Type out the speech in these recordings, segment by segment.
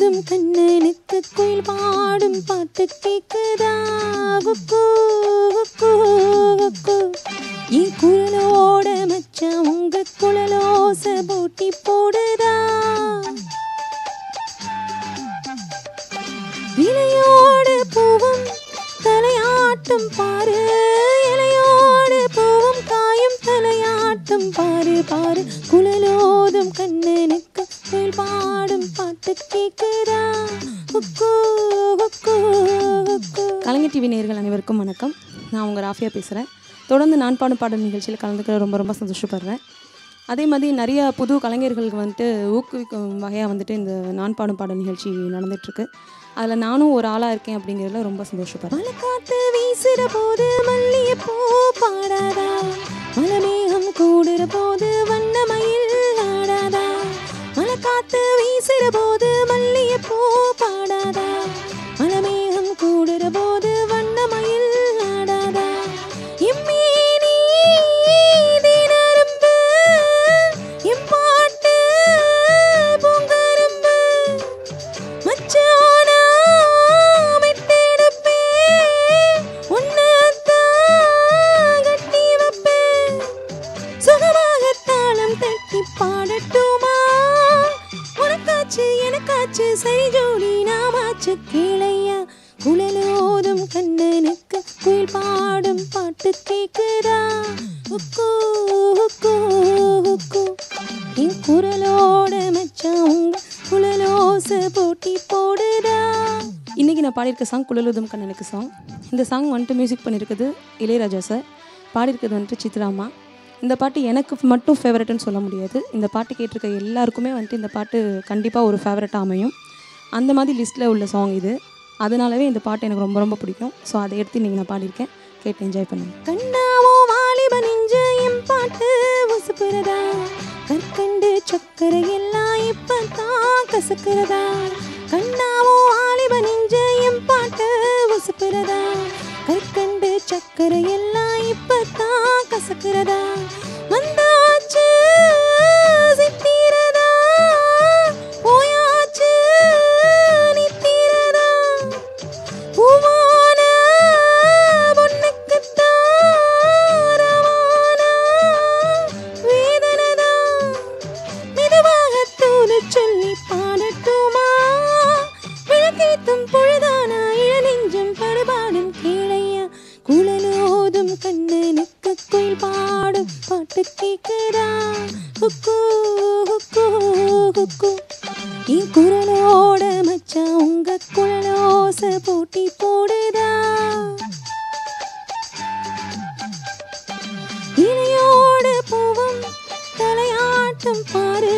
குழலோதும் கண்ணனுக்கு குயில் பாடும் பாட்டு கேக்குதா குக்கு குக்கு குக்கு என் குழலோட மச்சான் உங்க குழலோச போட்டி போடுதா இலையோடு பூவும் தலையாட்டும் பாரு இலையோடு பூவும் காயும் தலையாட்டும் பாரு பாரு குழலோதும் கண்ணனுக்கு குயில் பாடும் பாட்டு கேக்குதா குக்கு குக்கு குக்கு. கலைஞர் டிவி நேயர்கள் அனைவருக்கும் வணக்கம். நான் உங்கள் ராஃபியா பேசுகிறேன். தொடர்ந்து நான் பாடும் பாடல் நிகழ்ச்சியில் கலந்துக்கிற ரொம்ப ரொம்ப சந்தோஷப்படுறேன். அதே மாதிரி நிறைய புது கலைஞர்களுக்கு வந்துட்டு ஊக்குவிக்கும் வகையாக வந்துட்டு இந்த நான் பாடும் பாடல் நிகழ்ச்சி நடந்துகிட்ருக்கு. அதில் நானும் ஒரு ஆளாக இருக்கேன் அப்படிங்கிறதுல ரொம்ப சந்தோஷப்படுறேன். மழை காற்று வீசுகிற போது மல்லிகை பூ பாடாதா மலை மேகம் கூடுற போது வண்ணமயில் ஆடாதா மழை காற்று வீசுகிற போது மல்லிகை பூ பாடாதா மலை மேகம் கூடுற போது வண்ணமயில் ஆடாதா இம்மீனி தினரும்பு இம்பாட்டு பூங்கரும்பு மச்சானா மெட்டெடுப்பே உன்னத்தான் கட்டி வைப்பேன் சுகமாக தாளம் தட்டி பாடட்டுமா உனக்காச்சு எனக்காச்சு சரி ஜோடி நாமாச்சு கீழையா குழலோதும் கண்ணனுக்கு குயில் பாடும் பாட்டு கேக்குதா உக்கு உக்கு உக்கு என் குரலோட மச்சான் உங்க குழலோச போட்டி போடுதா. இன்றைக்கி நான் பாடியிருக்க சாங் குழலோதும் கண்ணனுக்கு சாங். இந்த சாங் வந்துட்டு மியூசிக் பண்ணியிருக்குது இளையராஜா சார், பாடியிருக்கிறது வந்துட்டு சித்ராமா. இந்த பாட்டு எனக்கு மட்டும் ஃபேவரட்னு சொல்ல முடியாது. இந்த பாட்டு கேட்டிருக்க எல்லாருக்குமே வந்துட்டு இந்த பாட்டு கண்டிப்பாக ஒரு ஃபேவரட்டாக அமையும். அந்த மாதிரி லிஸ்ட்டில் உள்ள சாங் இது. அதனாலவே இந்த பாட்டு எனக்கு ரொம்ப ரொம்ப பிடிக்கும். ஸோ அதை எடுத்து இன்றைக்கி நான் பாடியிருக்கேன். கேட்டு என்ஜாய் பண்ணுங்க. கண்ணாவோ வாலிப நெஞ்ச என் பாட்டு உசுப்புறதா கற்கண்டு சக்கரை எல்லாம் இப்போ தான் கசக்கிறதா கண்ணாவோ வாலிப நெஞ்ச என் பாட்டு உசுப்புறதா கற்கண்டு சக்கரை எல்லாம் இப்போ தான் கசக்கிறதா வந்தாச்சு சித்திரதா போயாச்சு நித்திரதா பூவான பொண்ணுக்குத்தான் ரவானா வேதனதா மெதுவாக தூது சொல்லி பாடட்டுமா விளக்கேத்தும் பொழுதானா இளநெஞ்சம் படுபாடும் கீழையா குழலோதும் கண்ணனுக்கு குயில் பாடும் பாட்டு கேக்குதா குக்கு குக்கு குக்கு என் குரலோட மச்சான் உங்க குழலோச போட்டி போடுதா இலையோடு பூவும் தலையாட்டும் பாரு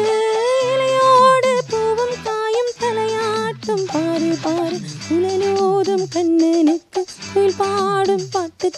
இலையோடு பூவும் காயும் தலையாட்டும் பாரு பாரு குழலோதும் கண்ணனுக்கு குயில் பாடும் பாட்டு